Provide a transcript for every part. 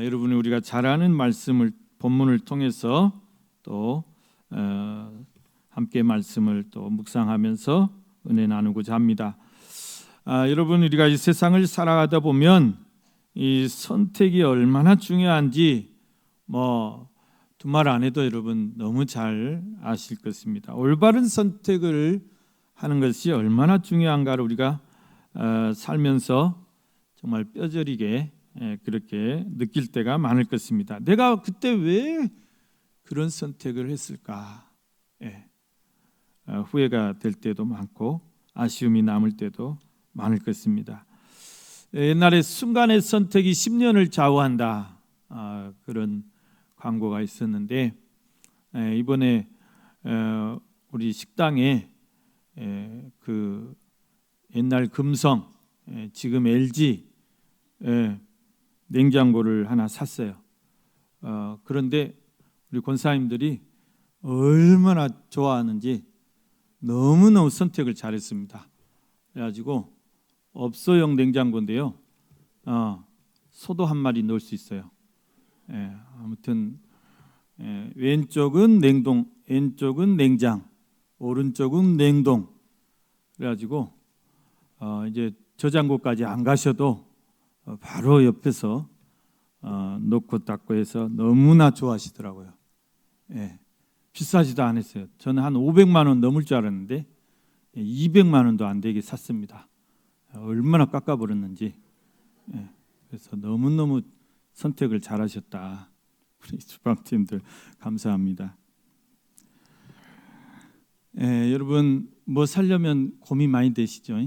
여러분이 우리가 잘 아는 말씀을 본문을 통해서 또 함께 말씀을 또 묵상하면서 은혜 나누고자 합니다. 여러분, 우리가 이 세상을 살아가다 보면 이 선택이 얼마나 중요한지 두말 안 해도 여러분 너무 잘 아실 것입니다. 올바른 선택을 하는 것이 얼마나 중요한가를 우리가 살면서 정말 뼈저리게 그렇게 느낄 때가 많을 것입니다. 내가 그때 왜 그런 선택을 했을까? 후회가 될 때도 많고 아쉬움이 남을 때도 많을 것입니다. 옛날에 순간의 선택이 10년을 좌우한다, 그런 광고가 있었는데, 이번에 우리 식당에 그 옛날 금성, 지금 LG 냉장고를 하나 샀어요. 그런데 우리 권사님들이 얼마나 좋아하는지 너무너무 선택을 잘했습니다. 그래가지고 업소용 냉장고인데요, 소도 한 마리 넣을 수 있어요. 아무튼 왼쪽은 냉동, 왼쪽은 냉장, 오른쪽은 냉동. 그래가지고 이제 저장고까지 안 가셔도 바로 옆에서 놓고 닦고 해서 너무나 좋아하시더라고요. 비싸지도 않았어요. 저는 한 500만 원 넘을 줄 알았는데 200만 원도 안 되게 샀습니다. 얼마나 깎아버렸는지. 그래서 너무너무 선택을 잘하셨다. 우리 주방팀들 감사합니다. 여러분, 뭐 살려면 고민 많이 되시죠?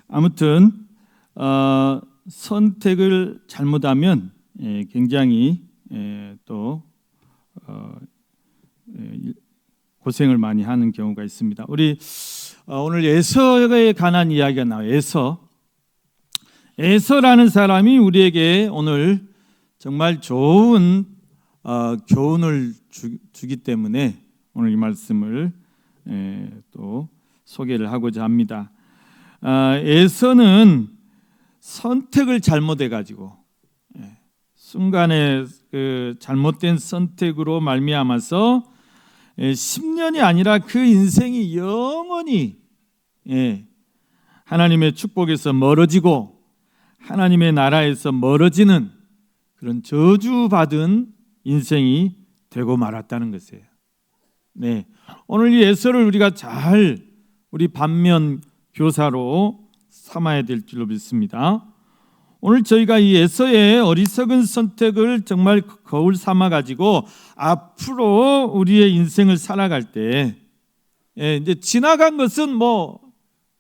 아무튼 선택을 잘못하면 굉장히 또 고생을 많이 하는 경우가 있습니다. 우리 오늘 에서에 관한 이야기가 나와요. 에서라는 사람이 우리에게 오늘 정말 좋은 교훈을 주기 때문에 오늘 이 말씀을 또 소개를 하고자 합니다. 에서는 선택을 잘못해가지고 순간에 그 잘못된 선택으로 말미암아서 10년이 아니라 그 인생이 영원히 하나님의 축복에서 멀어지고 하나님의 나라에서 멀어지는 그런 저주받은 인생이 되고 말았다는 것이에요. 오늘 이 에서를 우리가 잘 우리 반면 교사로 삼아야 될 줄로 믿습니다. 오늘 저희가 이 에서의 어리석은 선택을 정말 거울 삼아 가지고 앞으로 우리의 인생을 살아갈 때, 이제 지나간 것은 뭐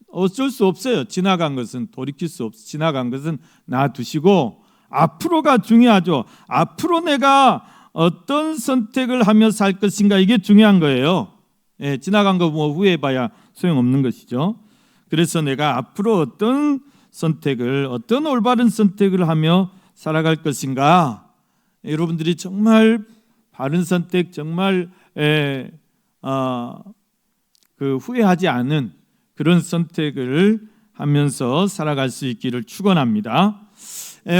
어쩔 수 없어요. 지나간 것은 돌이킬 수 없어. 지나간 것은 놔두시고 앞으로가 중요하죠. 앞으로 내가 어떤 선택을 하며 살 것인가, 이게 중요한 거예요. 지나간 거 뭐 후회해봐야 소용없는 것이죠. 그래서 내가 앞으로 어떤 올바른 선택을 하며 살아갈 것인가, 여러분들이 정말 바른 선택, 정말 후회하지 않은 그런 선택을 하면서 살아갈 수 있기를 축원합니다.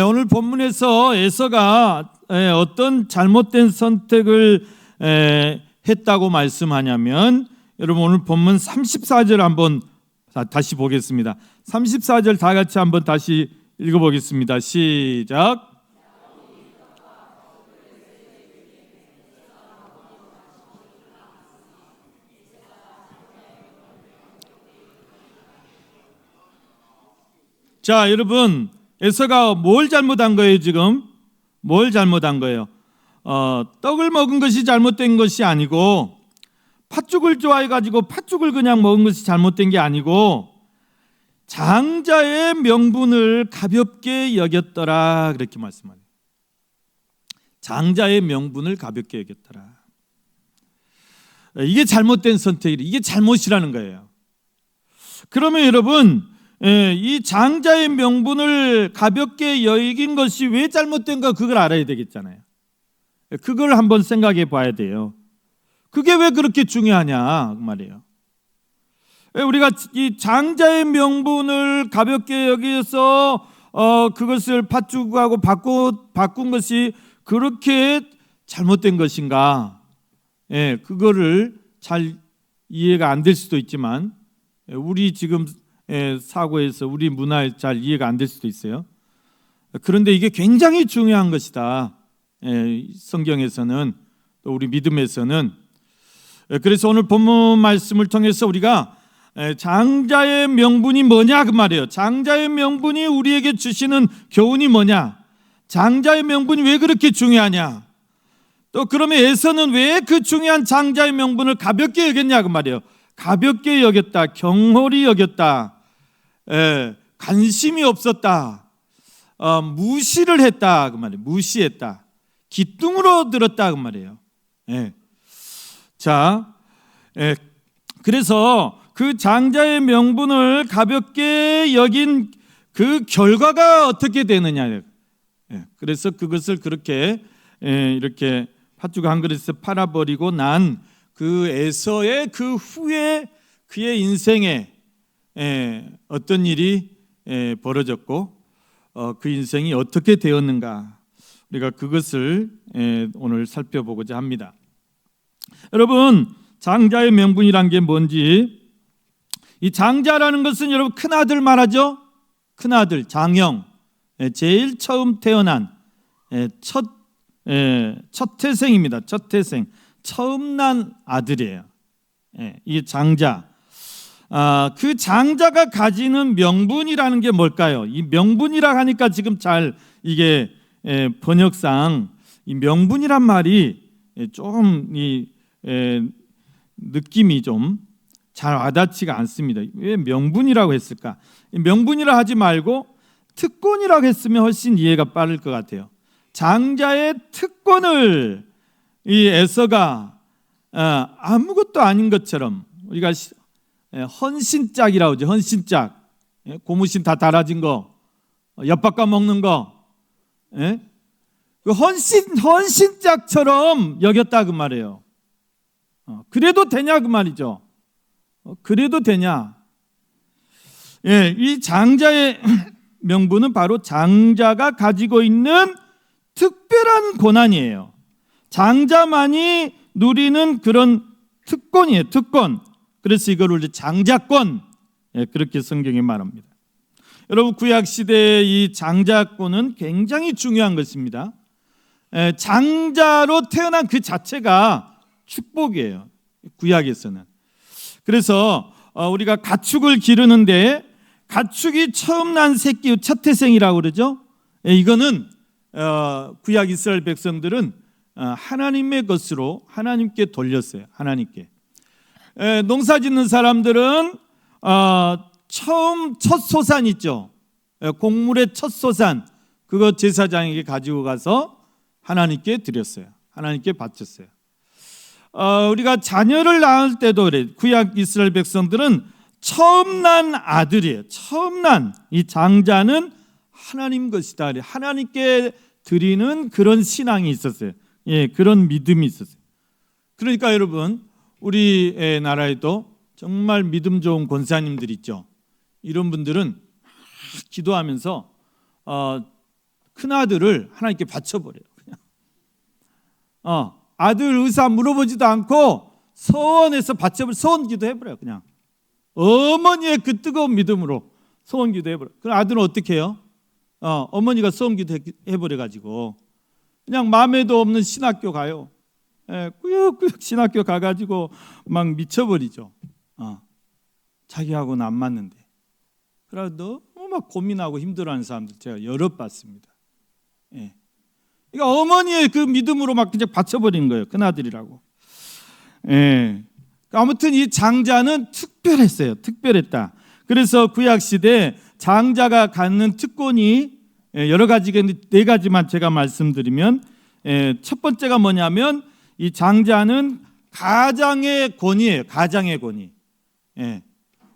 오늘 본문에서 에서가 어떤 잘못된 선택을 했다고 말씀하냐면, 여러분 오늘 본문 34절 한번 다시 보겠습니다. 34절 다 같이 한번 다시 읽어보겠습니다. 시작. 자, 여러분, 에서가 뭘 잘못한 거예요? 지금 뭘 잘못한 거예요? 떡을 먹은 것이 잘못된 것이 아니고, 팥죽을 좋아해가지고 팥죽을 그냥 먹은 것이 잘못된 게 아니고, 장자의 명분을 가볍게 여겼더라, 그렇게 말씀하네요. 장자의 명분을 가볍게 여겼더라. 이게 잘못된 선택이래. 이게 잘못이라는 거예요. 그러면 여러분, 이 장자의 명분을 가볍게 여긴 것이 왜 잘못된가, 그걸 알아야 되겠잖아요. 그걸 한번 생각해 봐야 돼요. 그게 왜 그렇게 중요하냐 그 말이에요. 우리가 이 장자의 명분을 가볍게 여기서 그것을 팥죽하고 바꾼 것이 그렇게 잘못된 것인가? 예, 그거를 잘 이해가 안 될 수도 있지만 우리 지금 사고에서 우리 문화에 잘 이해가 안 될 수도 있어요. 그런데 이게 굉장히 중요한 것이다. 성경에서는 또 우리 믿음에서는. 그래서 오늘 본문 말씀을 통해서 우리가 장자의 명분이 뭐냐 그 말이에요. 장자의 명분이 우리에게 주시는 교훈이 뭐냐? 장자의 명분이 왜 그렇게 중요하냐? 또 그러면 에서는 왜 그 중요한 장자의 명분을 가볍게 여겼냐 그 말이에요. 가볍게 여겼다, 경홀히 여겼다, 관심이 없었다, 무시를 했다 그 말이에요. 무시했다, 기뚱으로 들었다 그 말이에요. 자, 그래서 그 장자의 명분을 가볍게 여긴 그 결과가 어떻게 되느냐. 그래서 그것을 그렇게 이렇게 팥죽 한 그릇에 팔아버리고 난 그 에서의 그 후에 그의 인생에 어떤 일이 벌어졌고 그 인생이 어떻게 되었는가, 우리가 그것을 오늘 살펴보고자 합니다. 여러분, 장자의 명분이란 게 뭔지, 이 장자라는 것은 여러분 큰아들 말하죠. 큰아들, 장형, 제일 처음 태어난 첫 태생입니다. 첫 태생, 처음 난 아들이에요. 이 장자. 그 장자가 가지는 명분이라는 게 뭘까요? 이 명분이라 하니까 지금 잘 이게 번역상 이 명분이란 말이 좀 이 느낌이 좀 잘 와닿지가 않습니다. 왜 명분이라고 했을까? 명분이라 하지 말고 특권이라고 했으면 훨씬 이해가 빠를 것 같아요. 장자의 특권을 이 에서가 아무것도 아닌 것처럼, 우리가 헌신짝이라고 하죠. 헌신짝, 고무신 다 달아진 거, 엿바꿔 먹는 거, 그 헌신짝처럼 여겼다 그 말이에요. 그래도 되냐 그 말이죠. 그래도 되냐? 이 장자의 명분은 바로 장자가 가지고 있는 특별한 고난이에요. 장자만이 누리는 그런 특권이에요. 특권. 그래서 이걸 우리 장자권, 그렇게 성경이 말합니다. 여러분, 구약 시대의 이 장자권은 굉장히 중요한 것입니다. 장자로 태어난 그 자체가 축복이에요. 구약에서는. 그래서 우리가 가축을 기르는데 가축이 처음 난 새끼, 첫 태생이라고 그러죠. 이거는 구약 이스라엘 백성들은 하나님의 것으로 하나님께 돌렸어요. 하나님께. 농사 짓는 사람들은 처음 첫 소산 있죠. 곡물의 첫 소산, 그거 제사장에게 가지고 가서 하나님께 드렸어요. 하나님께 바쳤어요. 우리가 자녀를 낳을 때도 그래. 구약 이스라엘 백성들은 처음 난 아들이에요. 처음 난 이 장자는 하나님 것이다. 하나님께 드리는 그런 신앙이 있었어요. 그런 믿음이 있었어요. 그러니까 여러분, 우리 나라에도 정말 믿음 좋은 권사님들 있죠. 이런 분들은 기도하면서 큰 아들을 하나님께 바쳐버려요. 그냥. 아들 의사 물어보지도 않고 서원해서 바쳐버려. 서원 기도해버려요. 그냥 어머니의 그 뜨거운 믿음으로 서원 기도해버려요. 그럼 아들은 어떻게 해요? 어머니가 서원 기도해버려가지고 그냥 마음에도 없는 신학교 가요. 꾸역꾸역 신학교 가가지고 막 미쳐버리죠. 자기하고는 안 맞는데. 그래서 너무 막 고민하고 힘들어하는 사람들 제가 여러 봤습니다. 그러니까 어머니의 그 믿음으로 막 그냥 바쳐버린 거예요. 큰아들이라고. 아무튼 이 장자는 특별했어요. 특별했다. 그래서 구약시대 장자가 갖는 특권이 여러 가지가 있는데 네 가지만 제가 말씀드리면, 첫 번째가 뭐냐면 이 장자는 가장의 권위예요. 가장의 권위.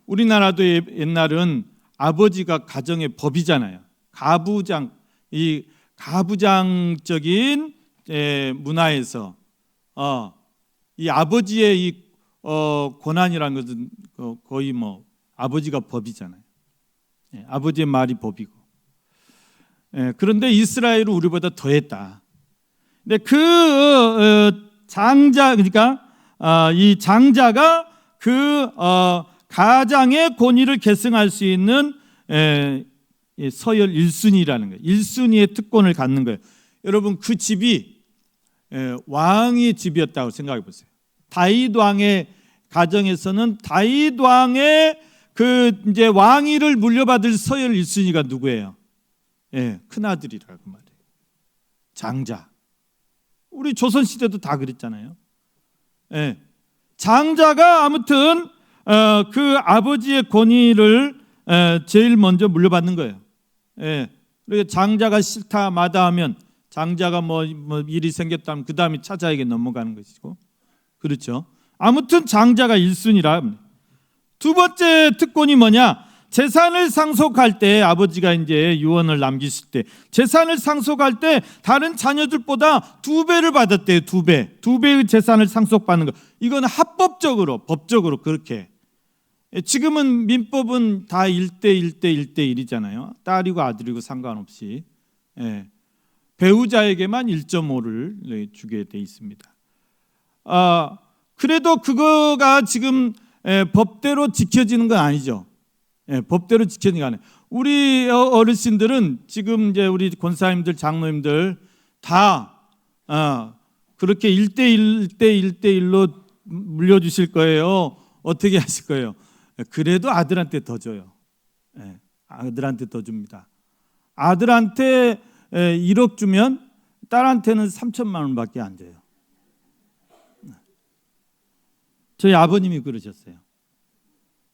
우리나라도 옛날은 아버지가 가정의 법이잖아요. 가부장, 이 가부장적인 문화에서 이 아버지의 이 권한이라는 것은 거의 뭐 아버지가 법이잖아요. 아버지의 말이 법이고. 그런데 이스라엘은 우리보다 더했다. 근데 그 장자, 그러니까 이 장자가 그 가장의 권위를 계승할 수 있는 서열 1순위라는 거예요. 1순위의 특권을 갖는 거예요. 여러분, 그 집이 왕의 집이었다고 생각해 보세요. 다윗 왕의 가정에서는 다윗 왕의 그 이제 왕위를 물려받을 서열 1순위가 누구예요? 큰 아들이라고 말해요. 장자. 우리 조선 시대도 다 그랬잖아요. 장자가 아무튼 그 아버지의 권위를 제일 먼저 물려받는 거예요. 그리고 장자가 싫다 마다하면 장자가 뭐 일이 생겼다면 그 다음에 차자에게 넘어가는 것이고, 그렇죠. 아무튼 장자가 1순위라. 두 번째 특권이 뭐냐? 재산을 상속할 때, 아버지가 이제 유언을 남기실 때 재산을 상속할 때 다른 자녀들보다 2배를 받았대요. 2배의 재산을 상속받는 거. 이건 합법적으로, 법적으로 그렇게. 지금은 민법은 다 1대1대1대1이잖아요. 딸이고 아들이고 상관없이. 배우자에게만 1.5를 주게 돼 있습니다. 그래도 그거가 지금 법대로 지켜지는 건 아니죠. 법대로 지켜지는 거 아니에요. 우리 어르신들은 지금 이제 우리 권사님들, 장로님들 다 그렇게 1대1대1로 물려주실 거예요? 어떻게 하실 거예요? 그래도 아들한테 더 줘요. 아들한테 더 줍니다. 아들한테 1억 주면 딸한테는 3천만 원밖에 안 줘요. 저희 아버님이 그러셨어요.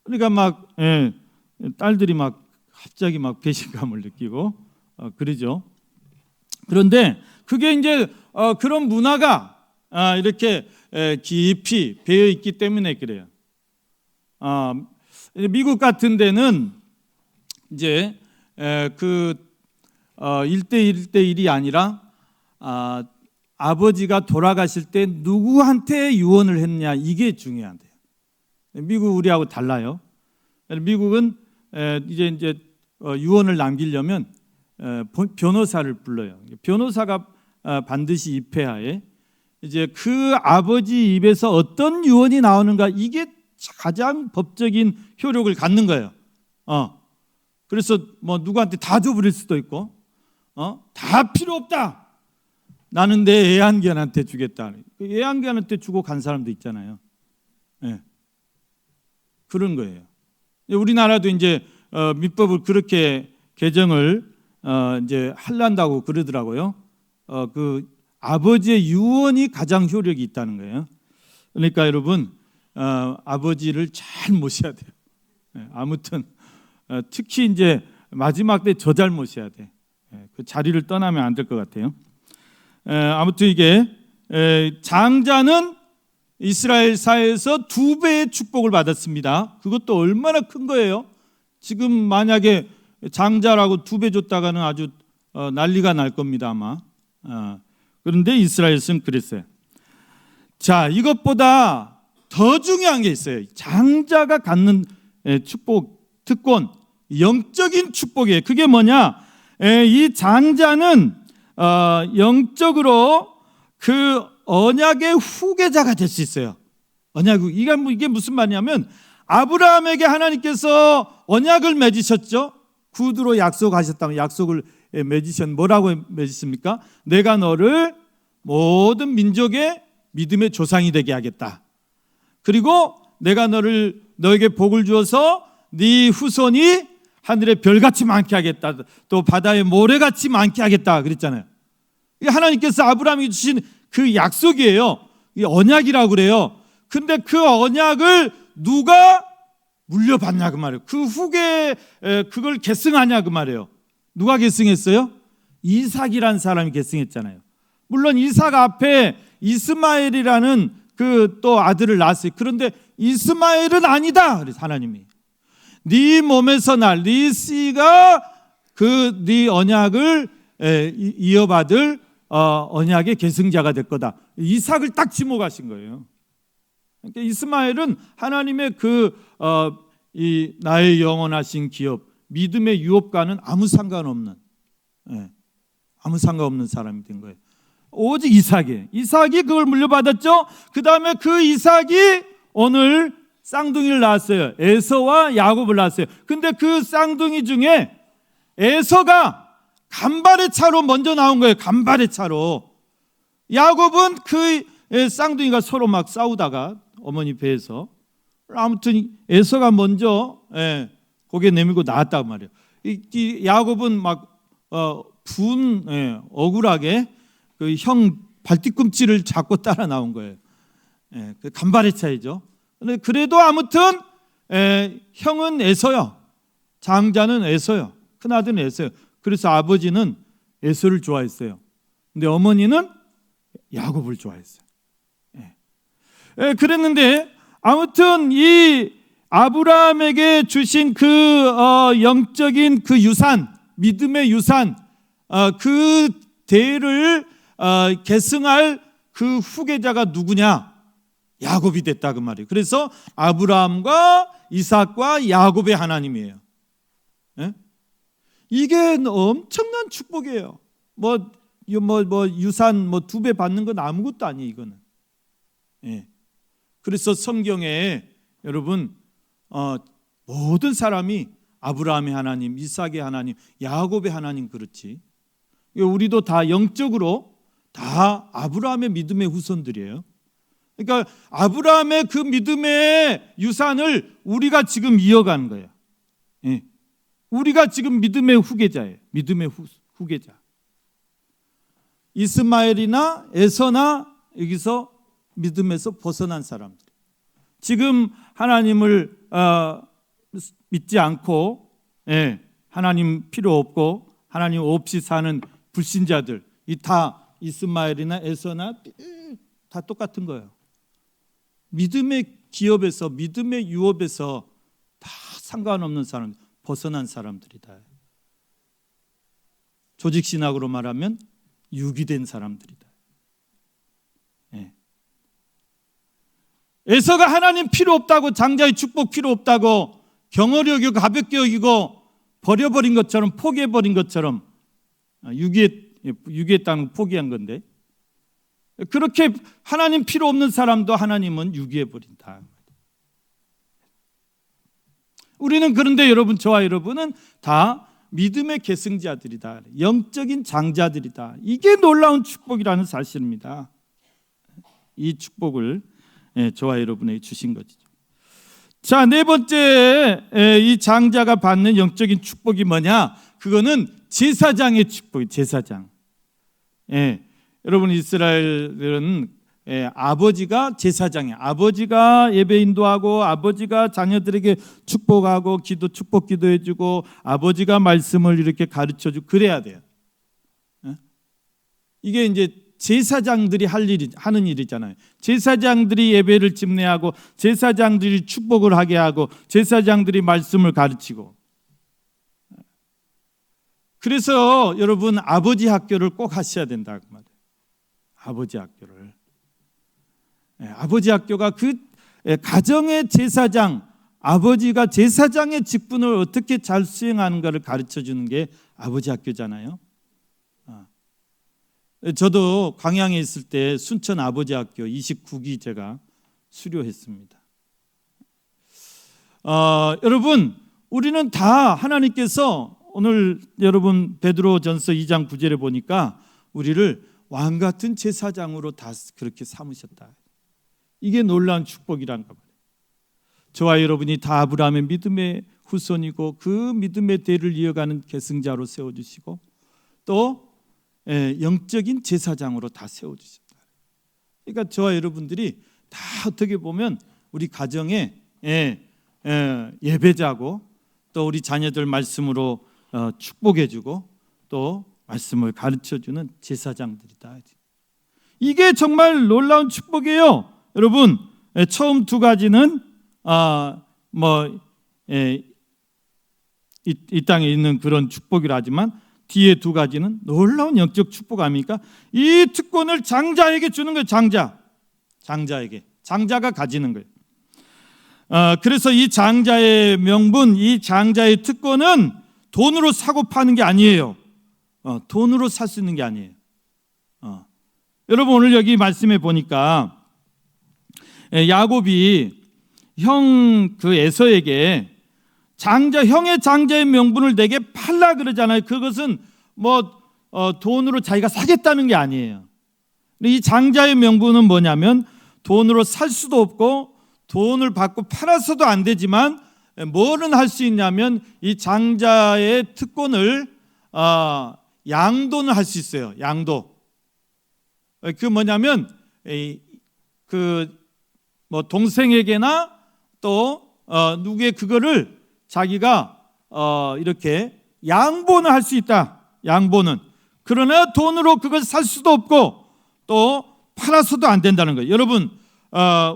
그러니까 막 딸들이 막 갑자기 막 배신감을 느끼고 그러죠. 그런데 그게 이제 그런 문화가 이렇게 깊이 배어 있기 때문에 그래요. 미국 같은 데는 이제 그 1대1이 아니라 아버지가 돌아가실 때 누구한테 유언을 했냐, 이게 중요한데요. 미국 우리하고 달라요. 미국은 이제 유언을 남기려면 변호사를 불러요. 변호사가 반드시 입회하에 이제 그 아버지 입에서 어떤 유언이 나오는가, 이게 가장 법적인 효력을 갖는 거예요. 그래서 뭐 누구한테 다 줘버릴 수도 있고, 다 필요 없다. 나는 내 애완견한테 주겠다. 애완견한테 주고 간 사람도 있잖아요. 그런 거예요. 우리나라도 이제 민법을 그렇게 개정을 이제 할란다고 그러더라고요. 그 아버지의 유언이 가장 효력이 있다는 거예요. 그러니까 여러분, 아버지를 잘 모셔야 돼요. 아무튼 특히 이제 마지막 때 저 잘 모셔야 돼. 그 자리를 떠나면 안 될 것 같아요. 아무튼 이게 장자는 이스라엘 사회에서 2배의 축복을 받았습니다. 그것도 얼마나 큰 거예요. 지금 만약에 장자라고 2배 줬다가는 아주 난리가 날 겁니다, 아마. 그런데 이스라엘은 그랬어요. 자, 이것보다 더 중요한 게 있어요. 장자가 갖는 축복, 특권, 영적인 축복이에요. 그게 뭐냐? 이 장자는 영적으로 그 언약의 후계자가 될 수 있어요. 이게 무슨 말이냐면, 아브라함에게 하나님께서 언약을 맺으셨죠. 구두로 약속하셨다면 약속을 맺으셨는데 뭐라고 맺으십니까? 내가 너를 모든 민족의 믿음의 조상이 되게 하겠다. 그리고 내가 너에게 복을 주어서 네 후손이 하늘의 별같이 많게 하겠다. 또 바다의 모래같이 많게 하겠다 그랬잖아요. 하나님께서 아브라함에게 주신 그 약속이에요. 이게 언약이라고 그래요. 근데 그 언약을 누가 물려받냐 그 말이에요. 그 후계 그걸 계승하냐 그 말이에요. 누가 계승했어요? 이삭이라는 사람이 계승했잖아요. 물론 이삭 앞에 이스마엘이라는 그 또 아들을 낳았어요. 그런데 이스마엘은 아니다. 그래서 하나님이 네 몸에서 날 네 씨가 그 네 언약을 이어받을 언약의 계승자가 될 거다. 이삭을 딱 지목하신 거예요. 그러니까 이스마엘은 하나님의 이 나의 영원하신 기업, 믿음의 유업과는 아무 상관없는 예. 아무 상관없는 사람이 된 거예요. 오직 이삭이 그걸 물려받았죠. 그 다음에 그 이삭이 오늘 쌍둥이를 낳았어요. 에서와 야곱을 낳았어요. 근데 그 쌍둥이 중에 에서가 간발의 차로 먼저 나온 거예요. 간발의 차로. 야곱은 그 쌍둥이가 서로 막 싸우다가 어머니 배에서 아무튼 에서가 먼저 고개 내밀고 나왔단 말이에요. 이 야곱은 막 억울하게 그 형 발뒤꿈치를 잡고 따라 나온 거예요. 그 간발의 차이죠. 그래도 아무튼 형은 에서요. 장자는 에서요. 큰아들은 에서요. 그래서 아버지는 에서를 좋아했어요. 근데 어머니는 야곱을 좋아했어요. 그랬는데 아무튼 이 아브라함에게 주신 그 영적인 그 유산, 믿음의 유산, 그 대를 계승할 그 후계자가 누구냐? 야곱이 됐다 그 말이에요. 그래서 아브라함과 이삭과 야곱의 하나님이에요. 이게 엄청난 축복이에요. 유산 2배 받는 건 아무것도 아니에요. 이거는. 그래서 성경에 여러분 모든 사람이 아브라함의 하나님, 이삭의 하나님, 야곱의 하나님 그렇지. 우리도 다 영적으로 다 아브라함의 믿음의 후손들이에요. 그러니까 아브라함의 그 믿음의 유산을 우리가 지금 이어가는 거예요. 우리가 지금 믿음의 후계자예요. 믿음의 후계자. 이스마엘이나 에서나 여기서 믿음에서 벗어난 사람들. 지금 하나님을 믿지 않고 하나님 필요 없고 하나님 없이 사는 불신자들, 이 다 이스마엘이나 에서나 다 똑같은 거예요. 믿음의 기업에서 믿음의 유업에서 다 상관없는 사람, 벗어난 사람들이다. 조직 신학으로 말하면 유기된 사람들이다. 에서가 하나님 필요 없다고, 장자의 축복 필요 없다고 경홀히 여기고 가볍게 여기고 버려버린 것처럼, 포기해버린 것처럼, 유기의 땅을 포기한 건데, 그렇게 하나님 필요 없는 사람도 하나님은 유기해버린다. 우리는 그런데 여러분, 저와 여러분은 다 믿음의 계승자들이다. 영적인 장자들이다. 이게 놀라운 축복이라는 사실입니다. 이 축복을 저와 여러분에게 주신 것이죠. 자, 네 번째 이 장자가 받는 영적인 축복이 뭐냐? 그거는 제사장의 축복이 제사장. 여러분 이스라엘은 아버지가 제사장이에요. 아버지가 예배 인도하고 아버지가 자녀들에게 축복하고 축복 기도해주고 아버지가 말씀을 이렇게 가르쳐주고 그래야 돼요. 이게 이제 제사장들이 하는 일이잖아요. 제사장들이 예배를 집례하고 제사장들이 축복을 하게 하고 제사장들이 말씀을 가르치고. 그래서 여러분 아버지 학교를 꼭 하셔야 된다 그 말이에요. 아버지 학교를. 아버지 학교가 그 가정의 제사장, 아버지가 제사장의 직분을 어떻게 잘 수행하는가를 가르쳐주는 게 아버지 학교잖아요. 저도 광양에 있을 때 순천 아버지 학교 29기 제가 수료했습니다. 여러분 우리는 다 하나님께서 오늘 여러분 베드로전서 2장 9절에 보니까 우리를 왕 같은 제사장으로 다 그렇게 삼으셨다. 이게 놀라운 축복이란가 봐요. 저와 여러분이 다 아브라함의 믿음의 후손이고 그 믿음의 대를 이어가는 계승자로 세워주시고 또 영적인 제사장으로 다 세워주셨다. 그러니까 저와 여러분들이 다 어떻게 보면 우리 가정의 예배자고 또 우리 자녀들 말씀으로 축복해주고 또 말씀을 가르쳐주는 제사장들이다. 이게 정말 놀라운 축복이에요. 여러분 처음 두 가지는 이 땅에 있는 그런 축복이라 하지만 뒤에 두 가지는 놀라운 영적 축복 아닙니까? 이 특권을 장자에게 주는 거예요. 장자에게. 장자가 가지는 거예요. 그래서 이 장자의 명분, 이 장자의 특권은 돈으로 사고 파는 게 아니에요. 돈으로 살 수 있는 게 아니에요. 여러분 오늘 여기 말씀해 보니까 야곱이 형 그 에서에게 형의 장자의 명분을 내게 팔라 그러잖아요. 그것은 돈으로 자기가 사겠다는 게 아니에요. 이 장자의 명분은 뭐냐면 돈으로 살 수도 없고 돈을 받고 팔아서도 안 되지만 뭐는 할 수 있냐면 이 장자의 특권을 양도는 할 수 있어요. 양도. 그 뭐냐면 동생에게나 또 누구의 그거를 자기가 이렇게 양보는 할 수 있다. 양보는. 그러나 돈으로 그걸 살 수도 없고 또 팔아서도 안 된다는 거예요. 여러분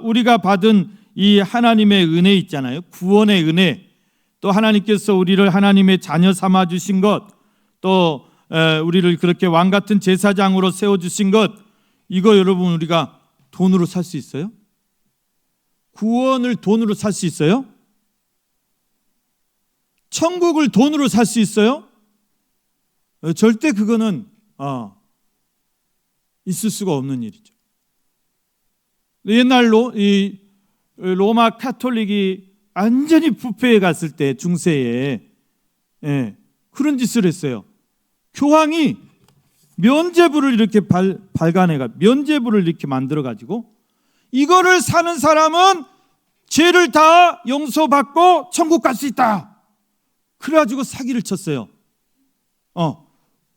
우리가 받은 이 하나님의 은혜 있잖아요. 구원의 은혜. 또 하나님께서 우리를 하나님의 자녀 삼아 주신 것, 또 우리를 그렇게 왕 같은 제사장으로 세워 주신 것, 이거 여러분 우리가 돈으로 살 수 있어요? 구원을 돈으로 살 수 있어요? 천국을 돈으로 살 수 있어요? 절대 그거는 있을 수가 없는 일이죠. 옛날로 이 로마 카톨릭이 완전히 부패해 갔을 때 중세에 그런 짓을 했어요. 교황이 면죄부를 이렇게 발간해가 면죄부를 이렇게 만들어 가지고 이거를 사는 사람은 죄를 다 용서받고 천국 갈 수 있다. 그래가지고 사기를 쳤어요.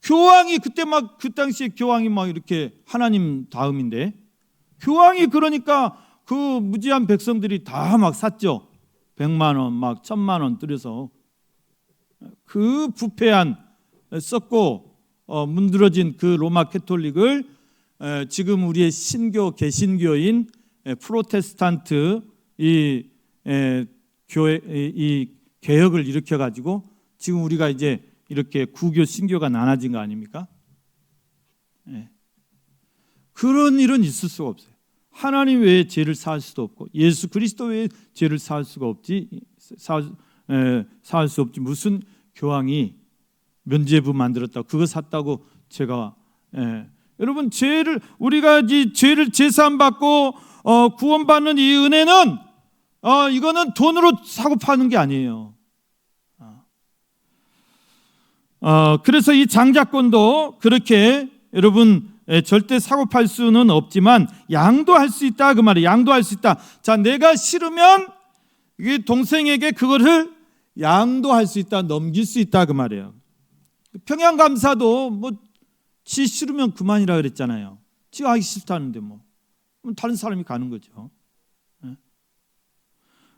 교황이 그때 그 당시에 교황이 이렇게 하나님 다음인데 교황이 그러니까 그 무지한 백성들이 다 샀죠. 100만 원, 1000만 원 들여서 그 부패한 썩고 문드러진 그 로마 캐톨릭을 지금 우리의 신교 개신교인 프로테스탄트 이 교회 이 개혁을 일으켜 가지고 지금 우리가 이제 이렇게 구교 신교가 나눠진 거 아닙니까? 그런 일은 있을 수가 없어요. 하나님 외에 죄를 사할 수도 없고 예수 그리스도 외에 죄를 사할 수가 없지 사할 수 없지. 무슨 교황이 면죄부 만들었다고 그거 샀다고 제가 여러분 우리가 이 죄를 제사함 받고 구원받는 이 은혜는 이거는 돈으로 사고 파는 게 아니에요. 그래서 이 장자권도 그렇게 여러분 절대 사고 팔 수는 없지만 양도할 수 있다 그 말이에요. 양도할 수 있다. 자, 내가 싫으면 이 동생에게 그거를 양도할 수 있다, 넘길 수 있다 그 말이에요. 평양감사도 지 싫으면 그만이라 그랬잖아요. 지가 하기 싫다는데 다른 사람이 가는 거죠.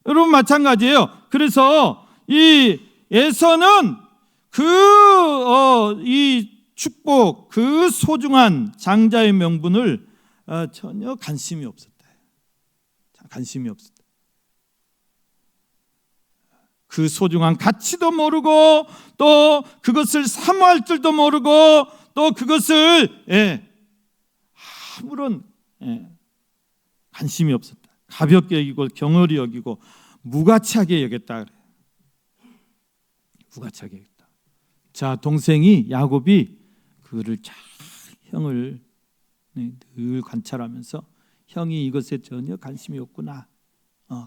여러분 마찬가지예요. 그래서 이 에서는 이 축복, 그 소중한 장자의 명분을 전혀 관심이 없었다. 관심이 없었다. 그 소중한 가치도 모르고 또 그것을 사모할 줄도 모르고 또 그것을 아무런 관심이 없었다. 가볍게 여기고 경홀히 여기고 무가치하게 여겼다. 그래. 무가치하게 여겼다. 자, 동생이 야곱이 그를 잘 형을 늘 관찰하면서 형이 이것에 전혀 관심이 없구나.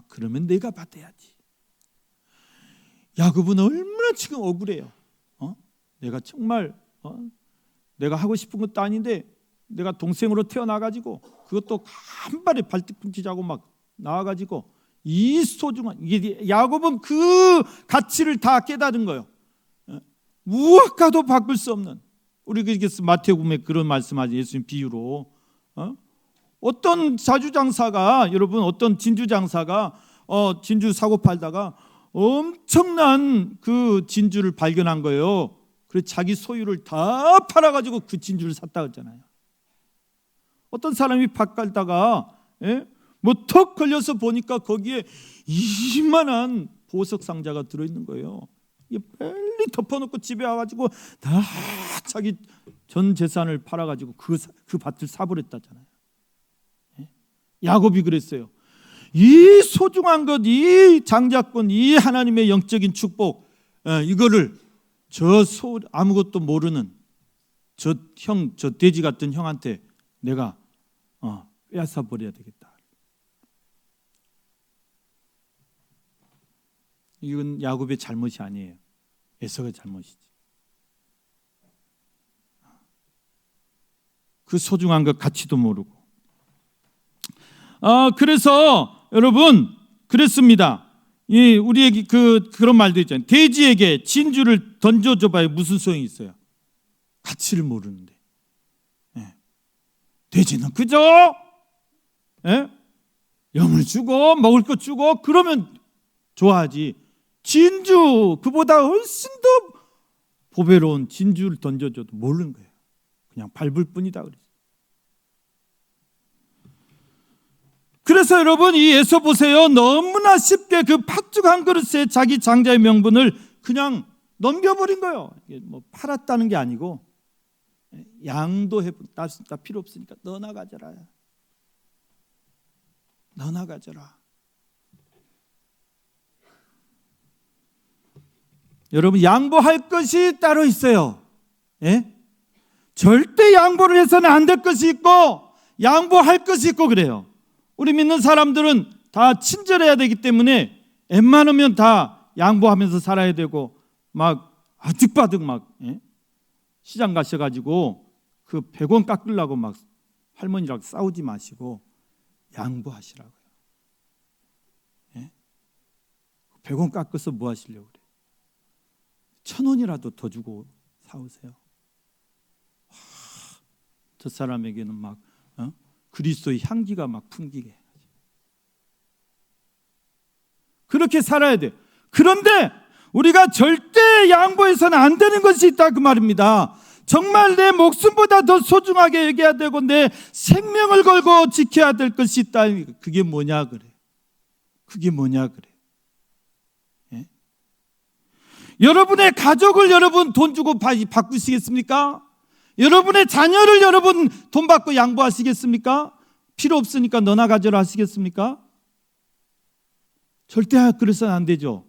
그러면 내가 받아야지. 야곱은 얼마나 지금 억울해요. 내가 정말 내가 하고 싶은 것도 아닌데 내가 동생으로 태어나가지고 그것도 한 발에 발뒤꿈치자고 나와가지고 이 소중한 이게 야곱은 그 가치를 다 깨달은 거예요. 무엇과도 바꿀 수 없는. 우리 마태복음에 그런 말씀하죠. 예수님 비유로 어떤 자주장사가 여러분 어떤 진주장사가 진주 사고 팔다가 엄청난 그 진주를 발견한 거예요. 그래서 자기 소유를 다 팔아가지고 그 진주를 샀다 그랬잖아요. 어떤 사람이 밭 갈다가 턱 걸려서 보니까 거기에 이만한 보석 상자가 들어있는 거예요. 이게 빨리 덮어놓고 집에 와가지고 다 자기 전 재산을 팔아가지고 그 밭을 사버렸다잖아요. 야곱이 그랬어요. 이 소중한 것, 이 장자권, 이 하나님의 영적인 축복, 이거를 아무것도 모르는 저 돼지 같은 형한테 내가 빼앗아 버려야 되겠다. 이건 야곱의 잘못이 아니에요. 에서가 잘못이지. 그 소중한 것 가치도 모르고. 그래서 여러분 그랬습니다. 우리에게 그런 말도 있잖아요. 돼지에게 진주를 던져줘봐야 무슨 소용이 있어요? 가치를 모르는데. 돼지는 그저 염을 주고 먹을 것 주고 그러면 좋아하지. 진주, 그보다 훨씬 더 보배로운 진주를 던져줘도 모르는 거예요. 그냥 밟을 뿐이다 그랬어요. 그래서 여러분 이 에서 보세요. 너무나 쉽게 그 팥죽 한 그릇에 자기 장자의 명분을 그냥 넘겨버린 거예요. 뭐 팔았다는 게 아니고 양도 나 필요 없으니까 너나 가져라. 너나 가져라. 여러분 양보할 것이 따로 있어요. 절대 양보를 해서는 안 될 것이 있고 양보할 것이 있고 그래요. 우리 믿는 사람들은 다 친절해야 되기 때문에 웬만하면 다 양보하면서 살아야 되고 막 아득바득 막 시장 가셔가지고 그 100원 깎으려고 막 할머니랑 싸우지 마시고 양보하시라고요. 100원 깎아서 뭐 하시려고 그래요? 1,000원이라도 더 주고 사오세요. 저 사람에게는 막 그리스도의 향기가 막 풍기게. 그렇게 살아야 돼요. 그런데 우리가 절대 양보해서는 안 되는 것이 있다 그 말입니다. 정말 내 목숨보다 더 소중하게 여겨야 되고 내 생명을 걸고 지켜야 될 것이 있다. 그게 뭐냐 그래. 그게 뭐냐 그래. 여러분의 가족을 여러분 돈 주고 바꾸시겠습니까? 여러분의 자녀를 여러분 돈 받고 양보하시겠습니까? 필요 없으니까 너나 가져라 하시겠습니까? 절대 그래서는 안 되죠.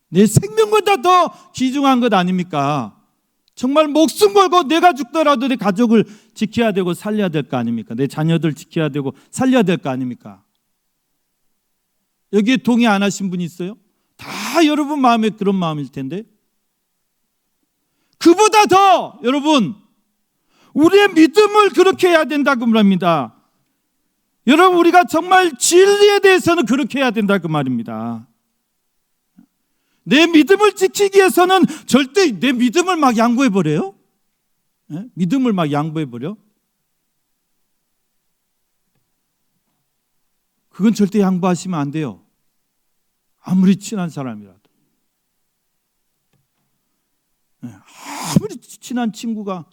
내 생명보다 더 귀중한 것 아닙니까? 정말 목숨 걸고 내가 죽더라도 내 가족을 지켜야 되고 살려야 될 거 아닙니까? 내 자녀들 지켜야 되고 살려야 될 거 아닙니까? 여기에 동의 안 하신 분이 있어요? 다 여러분 마음에 그런 마음일 텐데. 그보다 더 여러분 우리의 믿음을 그렇게 해야 된다고 말합니다. 여러분 우리가 정말 진리에 대해서는 그렇게 해야 된다 그 말입니다. 내 믿음을 지키기 위해서는 절대 내 믿음을 막 양보해버려요? 믿음을 막 양보해버려? 그건 절대 양보하시면 안 돼요. 아무리 친한 사람이라도. 아무리 친한 친구가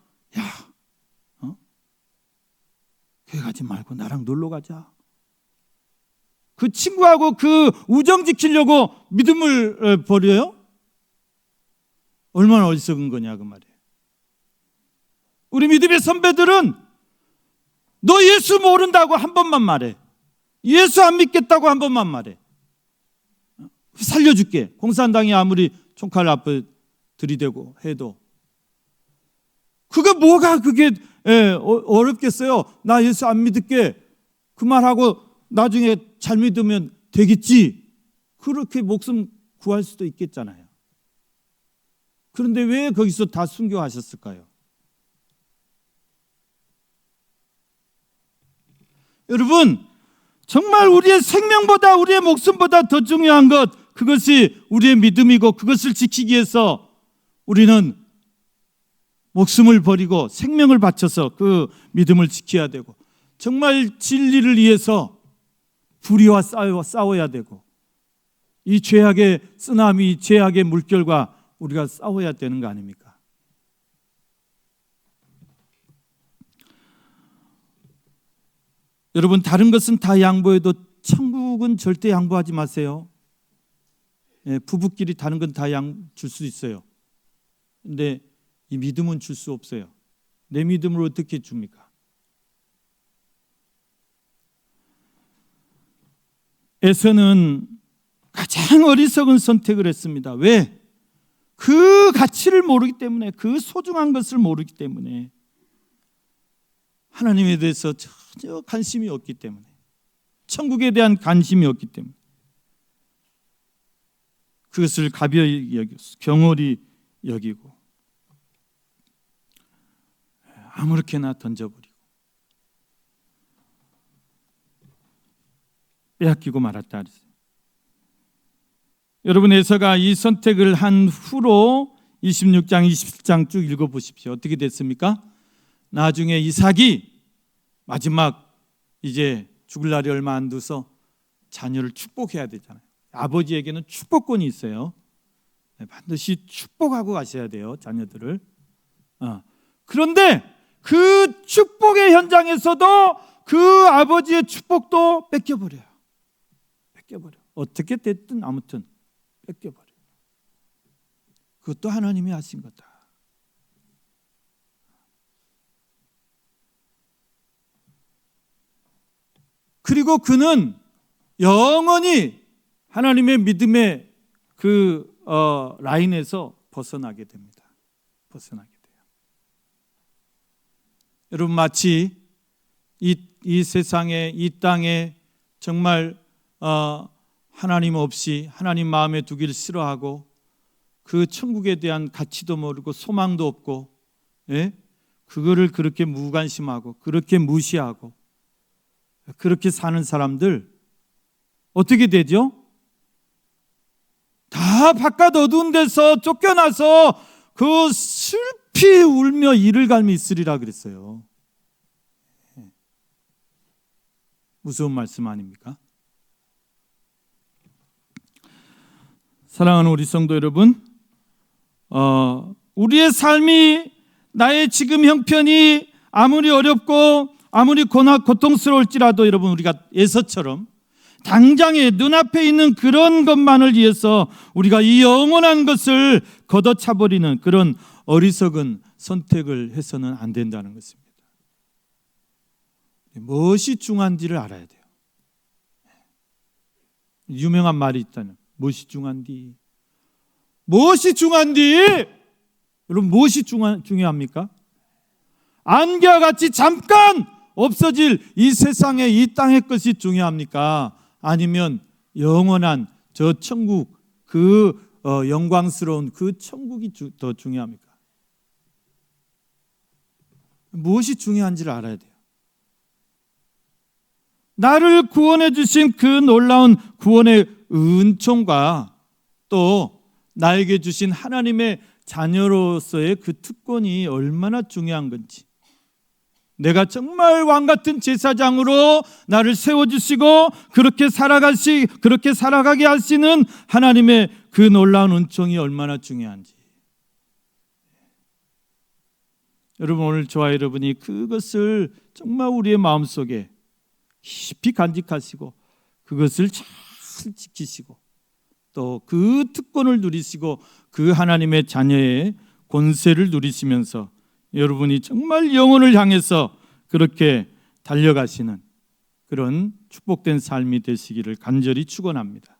교회 가지 말고 나랑 놀러 가자. 그 친구하고 그 우정 지키려고 믿음을 버려요? 얼마나 어리석은 거냐 그 말이에요. 우리 믿음의 선배들은 너 예수 모른다고 한 번만 말해. 예수 안 믿겠다고 한 번만 말해. 살려줄게. 공산당이 아무리 총칼 앞에 들이대고 해도 그게 뭐가 그게 어렵겠어요. 나 예수 안 믿을게. 그 말하고 나중에 잘 믿으면 되겠지. 그렇게 목숨 구할 수도 있겠잖아요. 그런데 왜 거기서 다 순교하셨을까요? 여러분 정말 우리의 생명보다 우리의 목숨보다 더 중요한 것 그것이 우리의 믿음이고 그것을 지키기 위해서 우리는 목숨을 버리고 생명을 바쳐서 그 믿음을 지켜야 되고 정말 진리를 위해서 불의와 싸워야 되고 이 죄악의 쓰나미, 죄악의 물결과 우리가 싸워야 되는 거 아닙니까? 여러분 다른 것은 다 양보해도 천국은 절대 양보하지 마세요. 부부끼리 다른 건 다 줄 수 있어요. 근데 이 믿음은 줄 수 없어요. 내 믿음을 어떻게 줍니까? 에서는 가장 어리석은 선택을 했습니다. 왜? 그 가치를 모르기 때문에, 그 소중한 것을 모르기 때문에, 하나님에 대해서 전혀 관심이 없기 때문에, 천국에 대한 관심이 없기 때문에 그것을 가벼이 여기고 경홀히 여기고 아무렇게나 던져버리고 빼앗기고 말았다 그랬어요. 여러분, 에서가 이 선택을 한 후로 26장, 27장 쭉 읽어보십시오. 어떻게 됐습니까? 나중에 이삭이 마지막 이제 죽을 날이 얼마 안 돼서 자녀를 축복해야 되잖아요. 아버지에게는 축복권이 있어요. 반드시 축복하고 가셔야 돼요, 자녀들을. 그런데 그 축복의 현장에서도 그 아버지의 축복도 뺏겨버려요. 어떻게 됐든 아무튼 뺏겨버려요. 그것도 하나님이 하신 거다. 그리고 그는 영원히 하나님의 믿음의 그 라인에서 벗어나게 됩니다. 벗어나게 돼요. 여러분, 마치 이 세상에, 이 땅에 정말 하나님 없이 하나님 마음에 두기를 싫어하고 그 천국에 대한 가치도 모르고 소망도 없고, 그거를 그렇게 무관심하고 그렇게 무시하고 그렇게 사는 사람들 어떻게 되죠? 다 바깥 어두운 데서 쫓겨나서 그 슬피 울며 이를 갈미 있으리라 그랬어요. 무서운 말씀 아닙니까? 사랑하는 우리 성도 여러분, 우리의 삶이, 나의 지금 형편이 아무리 어렵고 아무리 고통스러울지라도 여러분, 우리가 에서처럼 당장에 눈앞에 있는 그런 것만을 위해서 우리가 이 영원한 것을 걷어차버리는 그런 어리석은 선택을 해서는 안 된다는 것입니다. 무엇이 중요한지를 알아야 돼요. 유명한 말이 있다는, 무엇이 중요한디? 무엇이 중요한디? 여러분, 무엇이 중요합니까? 안개와 같이 잠깐 없어질 이 세상의 이 땅의 것이 중요합니까? 아니면 영원한 저 천국, 그 영광스러운 그 천국이 더 중요합니까? 무엇이 중요한지를 알아야 돼요. 나를 구원해 주신 그 놀라운 구원의 은총과 또 나에게 주신 하나님의 자녀로서의 그 특권이 얼마나 중요한 건지, 내가 정말 왕같은 제사장으로 나를 세워주시고 그렇게 살아가게 하시는 하나님의 그 놀라운 은총이 얼마나 중요한지, 여러분, 오늘 저와 여러분이 그것을 정말 우리의 마음속에 깊이 간직하시고 그것을 잘 지키시고 또 그 특권을 누리시고 그 하나님의 자녀의 권세를 누리시면서 여러분이 정말 영혼을 향해서 그렇게 달려가시는 그런 축복된 삶이 되시기를 간절히 축원합니다.